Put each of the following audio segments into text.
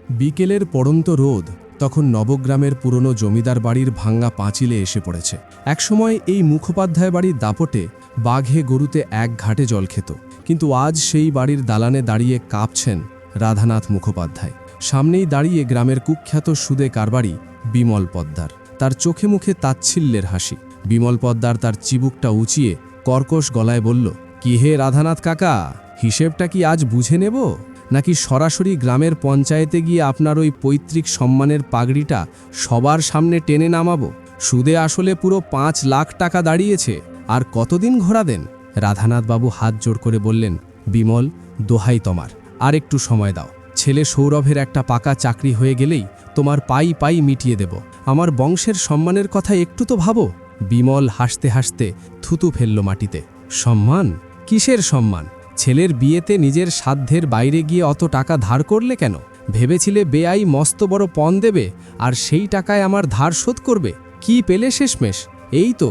বিকেলের পড়ন্ত রোদ তখন নবগ্রামের পুরনো জমিদার বাড়ির ভাঙ্গা পাঁচিলে এসে পড়েছে। একসময় এই মুখোপাধ্যায় বাড়ির দাপটে বাঘে গরুতে এক ঘাটে জল খেত, কিন্তু আজ সেই বাড়ির দালানে দাঁড়িয়ে কাঁপছেন রাধানাথ মুখোপাধ্যায়। সামনেই দাঁড়িয়ে গ্রামের কুখ্যাত সুদে কারবারি বিমল পদ্মার। তার চোখে মুখে তাচ্ছিল্যের হাসি। বিমল পদ্মার তার চিবুকটা উঁচিয়ে কর্কশ গলায় বলল, কি হে রাধানাথ কাকা, হিসেবটা কি আজ বুঝে নেব, নাকি সরাসরি গ্রামের পঞ্চায়েতে গিয়ে আপনার ওই পৈতৃক সম্মানের পাগড়িটা সবার সামনে টেনে নামাবো? সুদে আসলে পুরো 5 লাখ টাকা দাঁড়িয়েছে, আর কতদিন ঘোরা দেন? রাধানাথবাবু হাত জোড় করে বললেন, বিমল, দোহাই তোমার, আর একটু সময় দাও। ছেলে সৌরভের একটা পাকা চাকরি হয়ে গেলেই তোমার পাই পাই মিটিয়ে দেব। আমার বংশের সম্মানের কথা একটু তো ভাবো। বিমল হাসতে হাসতে থুতু ফেলল মাটিতে। সম্মান? কিসের সম্মান? ছেলের বিয়েতে নিজের সাধ্যের বাইরে গিয়ে অত টাকা ধার করলে কেন? ভেবেছিলে বেআই মস্ত বড় পণ দেবে, আর সেই টাকায় আমার ধার শোধ করবে? কি পেলে শেষমেশ? এই তো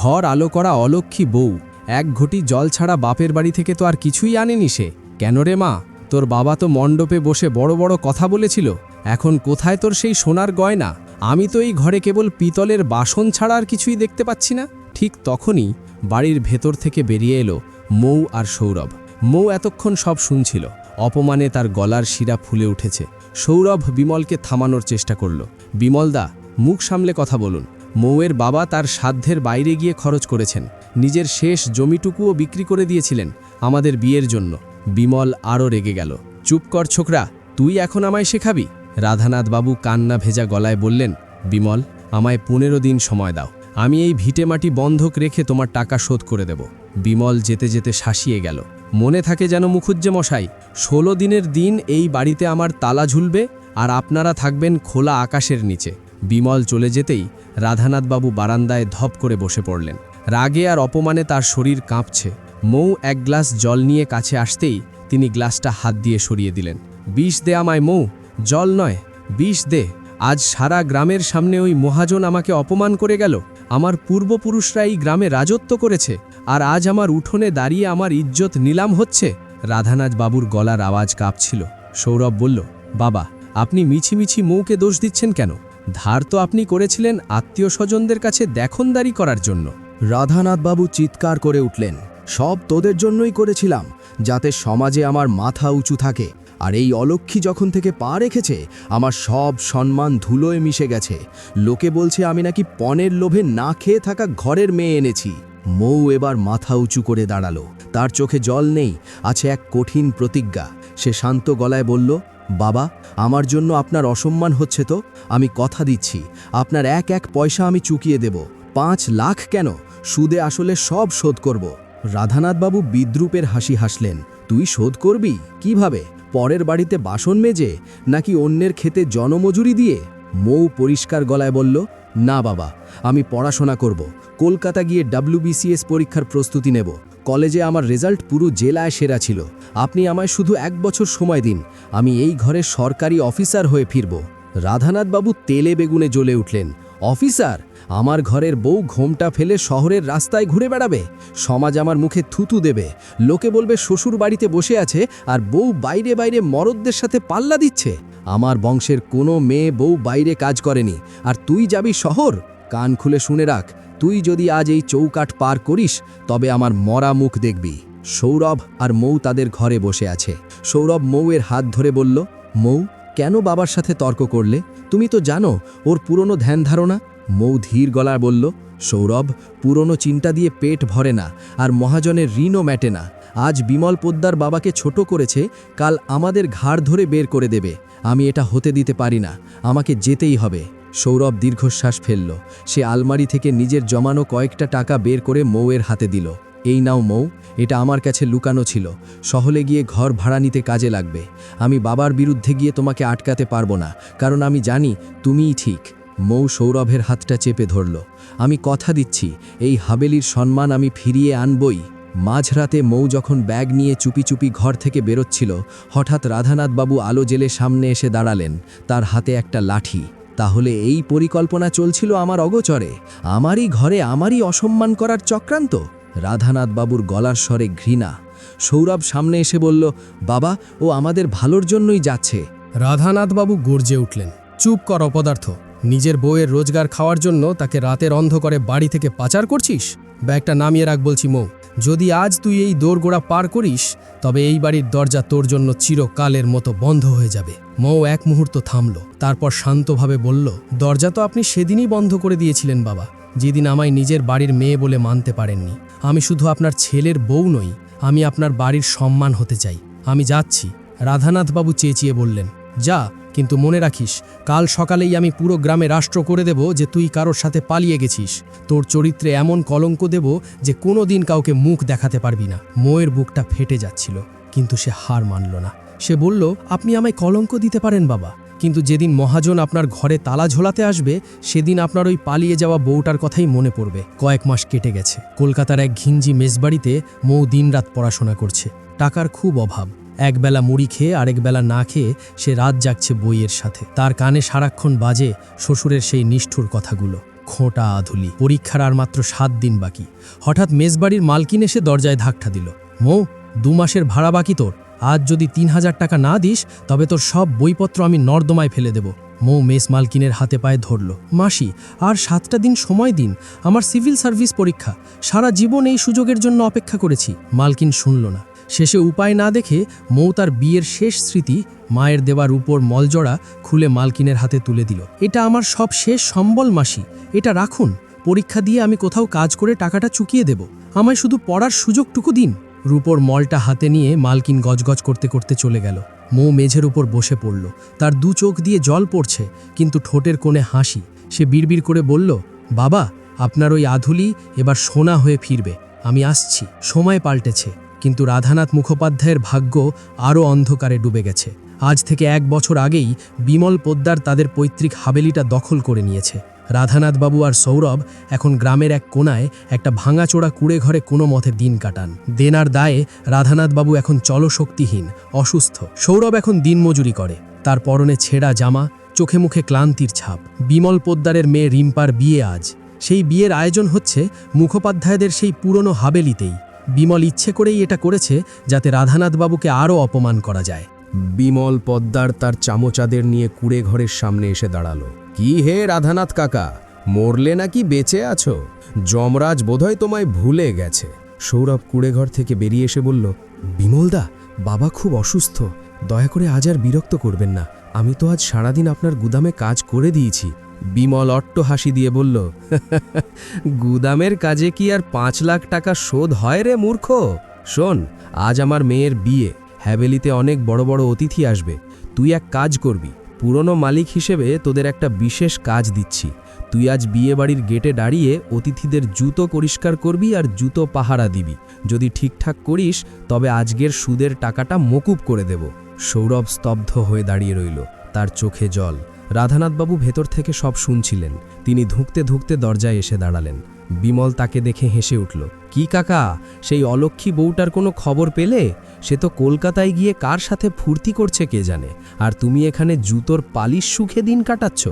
ঘর আলো করা অলক্ষী বউ। এক ঘটি জল ছাড়া বাপের বাড়ি থেকে তো আর কিছুই আনেনি সে। কেন রে মা, তোর বাবা তো মণ্ডপে বসে বড় বড় কথা বলেছিল, এখন কোথায় তোর সেই সোনার গয়না? আমি তো এই ঘরে কেবল পিতলের বাসন ছাড়া আর কিছুই দেখতে পাচ্ছি না। ঠিক তখনই বাড়ির ভেতর থেকে বেরিয়ে এলো মৌ আর সৌরভ। মৌ এতক্ষণ সব শুনছিল। অপমানে তার গলার শিরা ফুলে উঠেছে। সৌরভ বিমলকে থামানোর চেষ্টা করল। বিমলদা, মুখ সামলে কথা বলুন। মৌয়ের বাবা তার সাধ্যের বাইরে গিয়ে খরচ করেছেন, নিজের শেষ জমিটুকুও বিক্রি করে দিয়েছিলেন আমাদের বিয়ের জন্য। বিমল আরও রেগে গেল। চুপ কর ছোকরা, তুই এখন আমায় শেখাবি? রাধানাথবাবু কান্না ভেজা গলায় বললেন, বিমল, আমায় 15 দিন সময় দাও। আমি এই ভিটেমাটি বন্ধক রেখে তোমার টাকা শোধ করে দেব। বিমল যেতে যেতে শাসিয়ে গেল, মনে থাকে যেন মুখুজ্জে মশাই, 16 দিনের দিন এই বাড়িতে আমার তালা ঝুলবে, আর আপনারা থাকবেন খোলা আকাশের নিচে। বিমল চলে যেতেই রাধানাথবাবু বারান্দায় ধপ করে বসে পড়লেন। রাগে আর অপমানে তার শরীর কাঁপছে। মৌ এক গ্লাস জল নিয়ে কাছে আসতেই তিনি গ্লাসটা হাত দিয়ে সরিয়ে দিলেন। বিষ দে আমায় মৌ, জল নয়, বিষ দে। আজ সারা গ্রামের সামনে ওই মহাজন আমাকে অপমান করে গেল। আমার পূর্বপুরুষরা এই গ্রামে রাজত্ব করেছে, আর আজ আমার উঠোনে দাঁড়িয়ে আমার ইজ্জত নিলাম হচ্ছে। রাধানাথ বাবুর গলার আওয়াজ কাঁপছিল। সৌরভ বলল, বাবা, আপনি মিছিমিছি মৌকে দোষ দিচ্ছেন কেন? ধার তো আপনি করেছিলেন আত্মীয় স্বজনদের কাছে দেখনদারি করার জন্য। রাধানাথবাবু চিৎকার করে উঠলেন, সব তোদের জন্যই করেছিলাম, যাতে সমাজে আমার মাথা উঁচু থাকে। আর এই অলক্ষী যখন থেকে পা রেখেছে, আমার সব সম্মান ধুলোয় মিশে গেছে। লোকে বলছে আমি নাকি পণের লোভে না খেয়ে থাকা ঘরের মেয়ে এনেছি। মৌ এবার মাথা উঁচু করে দাঁড়ালো। তার চোখে জল নেই, আছে এক কঠিন প্রতিজ্ঞা। সে শান্ত গলায় বলল, বাবা, আমার জন্য আপনার অসম্মান হচ্ছে তো? আমি কথা দিচ্ছি, আপনার এক এক পয়সা আমি চুকিয়ে দেব। 5 লাখ কেন, সুদে আসলে সব শোধ করব। রাধানাথবাবু বিদ্রূপের হাসি হাসলেন। তুই শোধ করবি কিভাবে? পরের বাড়িতে বাসন মেজে, নাকি অন্যের ক্ষেতে জনমজুরি দিয়ে? মৌ পরিষ্কার গলায় বলল, না বাবা, আমি পড়াশোনা করব, কলকাতা গিয়ে WBCS পরীক্ষার প্রস্তুতি নেব। কলেজে আমার রেজাল্ট পুরো জেলায় সেরা ছিল। আপনি আমায় শুধু 1 বছর সময় দিন, আমি এই ঘরের সরকারি অফিসার হয়ে ফিরব। রাধানাথবাবু তেলে বেগুনে জ্বলে উঠলেন। অফিসার? আমার ঘরের বউ ঘোমটা ফেলে শহরের রাস্তায় ঘুরে বেড়াবে? সমাজ আমার মুখে থুতু দেবে। লোকে বলবে শ্বশুর বাড়িতে বসে আছে, আর বউ বাইরে বাইরে মরদদের সাথে পাল্লা দিচ্ছে। আমার বংশের কোনো মেয়ে বউ বাইরে কাজ করেনি, আর তুই যাবি শহর? কান খুলে শুনে রাখ, তুই যদি আজ এই চৌকাঠ পার করিস, তবে আমার মরা মুখ দেখবি। সৌরভ আর মৌ তাদের ঘরে বসে আছে। সৌরভ মৌয়ের হাত ধরে বলল, মৌ, কেন বাবার সাথে তর্ক করলে? তুমি তো জানো ওর পুরনো ধ্যান ধারণা। মৌ ধীর গলায় বলল, সৌরভ, পুরনো চিন্তা দিয়ে পেট ভরে না, আর মহাজনের ঋণও মেটে না। আজ বিমল পোদ্দার বাবাকে ছোট করেছে, কাল আমাদের ঘাড় ধরে বের করে দেবে। আমি এটা হতে দিতে পারি না, আমাকে যেতেই হবে। সৌরভ দীর্ঘশ্বাস ফেলল। সে আলমারি থেকে নিজের জমানো কয়েকটা টাকা বের করে মৌয়ের হাতে দিল। এই নাও মৌ, এটা আমার কাছে লুকানো ছিল, শহরে গিয়ে ঘর ভাড়া নিতে কাজে লাগবে। আমি বাবার বিরুদ্ধে গিয়ে তোমাকে আটকাতে পারবো না, কারণ আমি জানি তুমিই ঠিক। মৌ সৌরভের হাতটা চেপে ধরল। আমি কথা দিচ্ছি, এই হাবেলির সম্মান আমি ফিরিয়ে আনবই। মাঝরাতে মৌ যখন ব্যাগ নিয়ে চুপি চুপি ঘর থেকে বেরোচ্ছিল, হঠাৎ রাধানাথবাবু আলো জেলে সামনে এসে দাঁড়ালেন। তার হাতে একটা লাঠি। তাহলে এই পরিকল্পনা চলছিল আমার অগোচরে? আমারই ঘরে আমারই অসম্মান করার চক্রান্ত? রাধানাথবাবুর গলার স্বরে ঘৃণা। সৌরভ সামনে এসে বলল, বাবা, ও আমাদের ভালোর জন্যই যাচ্ছে। রাধানাথবাবু গর্জে উঠলেন, চুপ কর অপদার্থ। নিজের বউয়ের রোজগার খাওয়ার জন্য তাকে রাতের অন্ধকারে বাড়ি থেকে পাচার করছিস? ব্যাগটা নামিয়ে রাখ বলছি মৌ। যদি আজ তুই এই দোরগোড়া পার করিস তবে এই বাড়ির দরজা তোর জন্য চিরকালের মতো বন্ধ হয়ে যাবে। মৌ এক মুহূর্ত থামল, তারপর শান্তভাবে বলল, দরজা তো আপনি সেদিনই বন্ধ করে দিয়েছিলেন বাবা, যেদিন আমায় নিজের বাড়ির মেয়ে বলে মানতে পারেননি। আমি শুধু আপনার ছেলের বউ নই, আমি আপনার বাড়ির সম্মান হতে চাই। আমি যাচ্ছি। রাধানাথবাবু চেঁচিয়ে বললেন, যা, কিন্তু মনে রাখিস, কাল সকালেই আমি পুরো গ্রামে রাষ্ট্র করে দেব যে তুই কারোর সাথে পালিয়ে গেছিস। তোর চরিত্রে এমন কলঙ্ক দেব যে কোনো দিন কাউকে মুখ দেখাতে পারবি না। মোয়ের বুকটা ফেটে যাচ্ছিল, কিন্তু সে হার মানল না। সে বলল, আপনি আমায় কলঙ্ক দিতে পারেন বাবা, কিন্তু যেদিন মহাজন আপনার ঘরে তালা ঝোলাতে আসবে সেদিন আপনার ওই পালিয়ে যাওয়া বউটার কথাই মনে পড়বে। কয়েক মাস কেটে গেছে। কলকাতার এক ঘিঞ্জি মেসবাড়িতে মৌ দিনরাত পড়াশোনা করছে। টাকার খুব অভাব। একবেলা মুড়ি খেয়ে আরেক বেলা না খেয়ে সে রাত জাগছে বইয়ের সাথে। তার কানে সারাক্ষণ বাজে শ্বশুরের সেই নিষ্ঠুর কথাগুলো। খোঁটা আধুলি, পরীক্ষার আর মাত্র 7 দিন বাকি। হঠাৎ মেসবাড়ির মালকিন এসে দরজায় ধাক্কা দিল। মৌ, 2 মাসের ভাড়া বাকি তোর। আজ যদি 3000 টাকা না দিস তবে তোর সব বইপত্র আমি নর্দমায় ফেলে দেব। মৌ মেস মালকিনের হাতে পায়ে ধরল। মাসি, আর 7টা দিন সময় দিন, আমার সিভিল সার্ভিস পরীক্ষা। সারা জীবন এই সুযোগের জন্য অপেক্ষা করেছি। মালকিন শুনল না। শেষে উপায় না দেখে মৌ তার বিয়ের শেষ স্মৃতি, মায়ের দেওয়ার উপর মলজড়া, খুলে মালকিনের হাতে তুলে দিল। এটা আমার সব শেষ সম্বল মাসি, এটা রাখুন। পরীক্ষা দিয়ে আমি কোথাও কাজ করে টাকাটা চুকিয়ে দেব। আমায় শুধু পড়ার সুযোগটুকু দিন। রূপোর মলটা হাতে নিয়ে মালকিন গজগজ করতে করতে চলে গেল। মৌ মেঝের উপর বসে পড়ল। তার 2 চোখ দিয়ে জল পড়ছে, কিন্তু ঠোঁটের কোণে হাসি। সে বিড়বিড় করে বলল, বাবা, আপনার ওই আধুলি এবার সোনা হয়ে ফিরবে। আমি আসছি। সময় পাল্টেছে, কিন্তু রাধানাথ মুখোপাধ্যায়ের ভাগ্য আরও অন্ধকারে ডুবে গেছে। আজ থেকে 1 বছর আগেই বিমল পোদ্দার তাদের পৈতৃক হাবেলিটা দখল করে নিয়েছে। রাধানাথবাবু আর সৌরভ এখন গ্রামের এক কোনায় একটা ভাঙাচোরা কুড়ে ঘরে কোনো মতে দিন কাটান। দেনার দায়ে রাধানাথবাবু এখন চলশক্তিহীন, অসুস্থ। সৌরভ এখন দিনমজুরি করে। তার পরনে ছেঁড়া জামা, চোখে মুখে ক্লান্তির ছাপ। বিমল পোদ্দারের মেয়ে রিম্পার বিয়ে আজ। সেই বিয়ের আয়োজন হচ্ছে মুখোপাধ্যায়দের সেই পুরনো হাবেলিতেই। বিমল ইচ্ছে করেই এটা করেছে যাতে রাধানাথবাবুকে আরও অপমান করা যায়। বিমল পদ্মার তার চামচাদের নিয়ে কুড়ে ঘরের সামনে এসে দাঁড়ালো। কি হে রাধানাথ কাকা, মরলে নাকি বেঁচে আছো? যমরাজ বোধহয় তোমায় ভুলে গেছে। সৌরভ কুড়ে ঘর থেকে বেরিয়ে এসে বলল, বিমলদা, বাবা খুব অসুস্থ, দয়া করে আজ আর বিরক্ত করবেন না। আমি তো আজ সারাদিন আপনার গুদামে কাজ করে দিয়েছি। বিমল অট্ট হাসি দিয়ে বলল, গুদামের কাজে কি আর 5 লাখ টাকা শোধ হয় রে মূর্খ? শোন, আজ আমার মেয়ের বিয়ে, হ্যাভেলিতে অনেক বড় বড় অতিথি আসবে। তুই এক কাজ করবি, পুরনো মালিক হিসেবে তোদের একটা বিশেষ কাজ দিচ্ছি। তুই আজ বিয়ে বাড়ির গেটে দাঁড়িয়ে অতিথিদের জুতো পরিষ্কার করবি আর জুতো পাহারা দিবি। যদি ঠিকঠাক করিস তবে আজকের সুদের টাকাটা মকুব করে দেব। সৌরভ স্তব্ধ হয়ে দাঁড়িয়ে রইল, তার চোখে জল। রাধানাথবাবু ভেতর থেকে সব শুনছিলেন। তিনি ধুঁকতে ধুঁকতে দরজায় এসে দাঁড়ালেন। বিমল তাকে দেখে হেসে উঠল। কি কাকা, সেই অলক্ষী বউটার কোনো খবর পেলে? সে তো কলকাতায় গিয়ে কার সাথে ফুর্তি করছে কে জানে, আর তুমি এখানে জুতোর পালিশ সুখে দিন কাটাচ্ছ।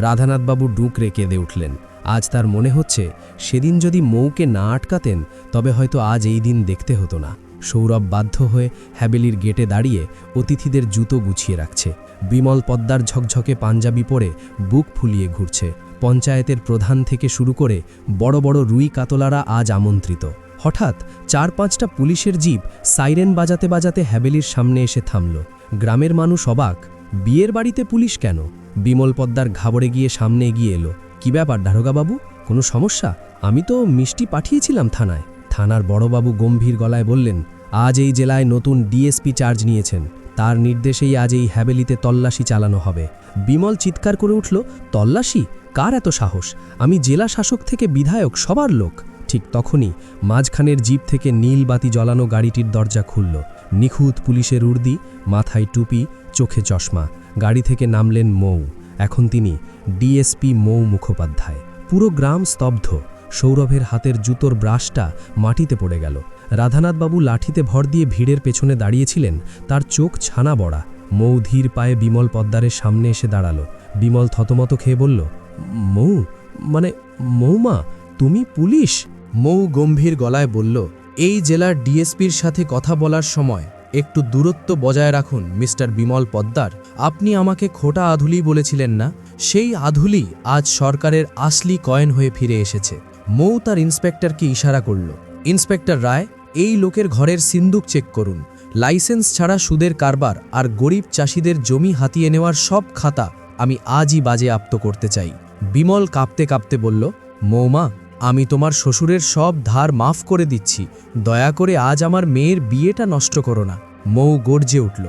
রাধানাথবাবু ডুকরে কেঁদে উঠলেন। আজ তার মনে হচ্ছে সেদিন যদি মৌকে না আটকাতেন তবে হয়তো আজ এই দিন দেখতে হতো না। সৌরভ বাধ্য হয়ে হ্যাবেলির গেটে দাঁড়িয়ে অতিথিদের জুতো গুছিয়ে রাখছে। বিমল পদ্মার ঝকঝকে পাঞ্জাবি পরে বুক ফুলিয়ে ঘুরছে। পঞ্চায়েতের প্রধান থেকে শুরু করে বড় বড় রুই কাতলারা আজ আমন্ত্রিত। হঠাৎ 4-5টা পুলিশের জিপ সাইরেন বাজাতে বাজাতে হ্যাবেলির সামনে এসে থামল। গ্রামের মানুষ অবাক, বিয়ের বাড়িতে পুলিশ কেন? বিমল পদ্মার ঘাবড়ে গিয়ে সামনে এগিয়ে এলো। কি ব্যাপার দারোগাবাবু, কোনো সমস্যা? আমি তো মিষ্টি পাঠিয়েছিলাম থানায়। থানার বড়বাবু গম্ভীর গলায় বললেন, আজ এই জেলায় নতুন ডিএসপি চার্জ নিয়েছেন, তার নির্দেশেই আজ এই হ্যাবেলিতে তল্লাশি চালানো হবে। বিমল চিৎকার করে উঠল, তল্লাশি? কার এত সাহস? আমি জেলা শাসক থেকে বিধায়ক, সবার লোক। ঠিক তখনই মাঝখানের জিপ থেকে নীল বাতি জ্বলানো গাড়িটির দরজা খুলল। নিখুঁত পুলিশের উর্দি, মাথায় টুপি, চোখে চশমা। গাড়ি থেকে নামলেন মৌ। এখন তিনি ডিএসপি মৌ মুখোপাধ্যায়। পুরো গ্রাম স্তব্ধ। সৌরভের হাতের জুতোর ব্রাশটা মাটিতে পড়ে গেল। রাধানাথবাবু লাঠিতে ভর দিয়ে ভিড়ের পেছনে দাঁড়িয়েছিলেন, তার চোখ ছানা বড়া। মৌ ধীর পায়ে বিমল পদ্মারের সামনে এসে দাঁড়ালো। বিমল থতমত খেয়ে বলল, মৌমা, তুমি পুলিশ? মৌ গম্ভীর গলায় বলল, এই জেলার ডিএসপির সাথে কথা বলার সময় একটু দূরত্ব বজায় রাখুন মিস্টার বিমল পদ্দার। আপনি আমাকে খোটা আধুলি বলেছিলেন না, সেই আধুলি আজ সরকারের আসলি কয়েন হয়ে ফিরে এসেছে। মৌ তার ইন্সপেক্টরকে ইশারা করল। ইন্সপেক্টর রায়, এই লোকের ঘরের সিন্দুক চেক করুন। লাইসেন্স ছাড়া সুদের কারবার আর গরিব চাষিদের জমি হাতিয়ে নেওয়ার সব খাতা আমি আজই বাজেয়াপ্ত করতে চাই। বিমল কাঁপতে কাঁপতে বলল, মৌমা, আমি তোমার শ্বশুরের সব ধার মাফ করে দিচ্ছি, দয়া করে আজ আমার মেয়ের বিয়েটা নষ্ট করো না। মৌ গর্জে উঠল,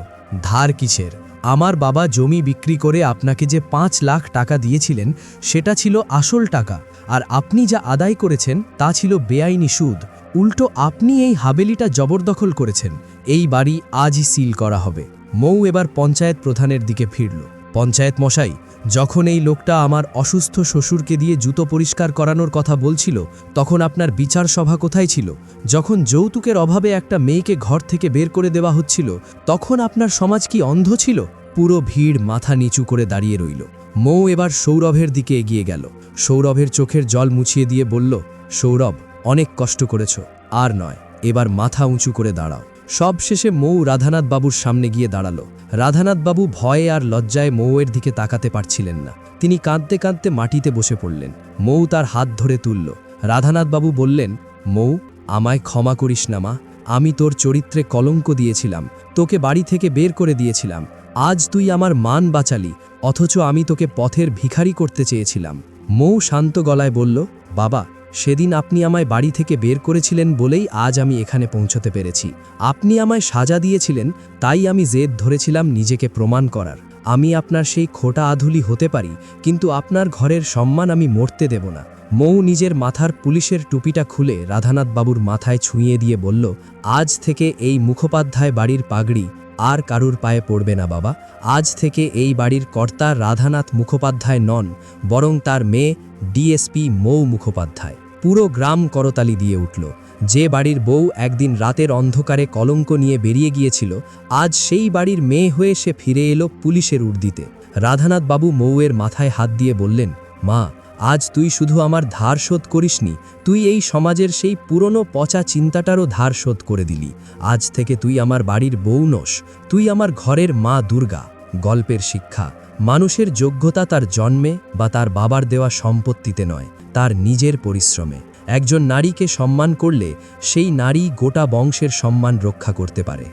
ধার কিসের? আমার বাবা জমি বিক্রি করে আপনাকে যে 5 লাখ টাকা দিয়েছিলেন সেটা ছিল আসল টাকা, আর আপনি যা আদায় করেছেন তা ছিল বেআইনি সুদ। উল্টো আপনি এই হাবেলিটা জবরদখল করেছেন। এই বাড়ি আজই সিল করা হবে। মৌ এবার পঞ্চায়েত প্রধানের দিকে ফিরল। পঞ্চায়েত মশাই, যখন এই লোকটা আমার অসুস্থ শ্বশুরকে দিয়ে জুতো পরিষ্কার করানোর কথা বলছিল তখন আপনার বিচার সভা কোথায় ছিল? যখন যৌতুকের অভাবে একটা মেয়েকে ঘর থেকে বের করে দেওয়া হচ্ছিল তখন আপনার সমাজ কি অন্ধ ছিল? পুরো ভিড় মাথা নিচু করে দাঁড়িয়ে রইল। মৌ এবার সৌরভের দিকে এগিয়ে গেল। সৌরভের চোখের জল মুছিয়ে দিয়ে বলল, সৌরভ, অনেক কষ্ট করেছ, আর নয়, এবার মাথা উঁচু করে দাঁড়াও। সব শেষে মৌ রাধানাথ বাবুর সামনে গিয়ে দাঁড়ালো। রাধানাথ বাবু ভয়ে আর লজ্জায় মৌয়ের দিকে তাকাতে পারছিলেন না। তিনি কাঁদতে কাঁদতে মাটিতে বসে পড়লেন। মৌ তার হাত ধরে তুলল। রাধানাথ বাবু বললেন, মৌ, আমায় ক্ষমা করিস না মা, আমি তোর চরিত্রে কলঙ্ক দিয়েছিলাম, তোকে বাড়ি থেকে বের করে দিয়েছিলাম। আজ তুই আমার মান বাঁচালি, অথচ আমি তোকে পথের ভিখারি করতে চেয়েছিলাম। মৌ শান্ত গলায় বলল, বাবা, সেদিন আপনি আমায় বাড়ি থেকে বের করেছিলেন বলেই আজ আমি এখানে পৌঁছতে পেরেছি। আপনি আমায় সাজা দিয়েছিলেন, তাই আমি জেদ ধরেছিলাম নিজেকে প্রমাণ করার। আমি আপনার সেই খোটা আধুলি হতে পারি, কিন্তু আপনার ঘরের সম্মান আমি মরতে দেব না। মৌ নিজের মাথার পুলিশের টুপিটা খুলে রাধানাথ বাবুর মাথায় ছুঁয়ে দিয়ে বলল, আজ থেকে এই মুখোপাধ্যায় বাড়ির পাগড়ি আর কারুর পায়ে পড়বে না বাবা। আজ থেকে এই বাড়ির কর্তা রাধানাথ মুখোপাধ্যায় নন, বরং তার মেয়ে ডিএসপি মৌ মুখোপাধ্যায়। পুরো গ্রাম করতালি দিয়ে উঠল। যে বাড়ির বউ একদিন রাতের অন্ধকারে কলঙ্ক নিয়ে বেরিয়ে গিয়েছিল, আজ সেই বাড়ির মেয়ে হয়ে সে ফিরে এলো পুলিশের উর্দিতে। রাধানাথ বাবু মৌয়ের মাথায় হাত দিয়ে বললেন, মা, আজ তুই শুধু আমার ধার শোধ করিসনি, তুই এই সমাজের সেই পুরনো পচা চিন্তাটারও ধার শোধ করে দিলি। আজ থেকে তুই আমার বাড়ির বউ নস, তুই আমার ঘরের মা দুর্গা। গল্পের শিক্ষা, মানুষের যোগ্যতা তার জন্মে বা তার বাবার দেওয়া সম্পত্তিতে নয়, তার নিজের পরিশ্রমে। একজন নারীকে সম্মান করলে সেই নারী গোটা বংশের সম্মান রক্ষা করতে পারে।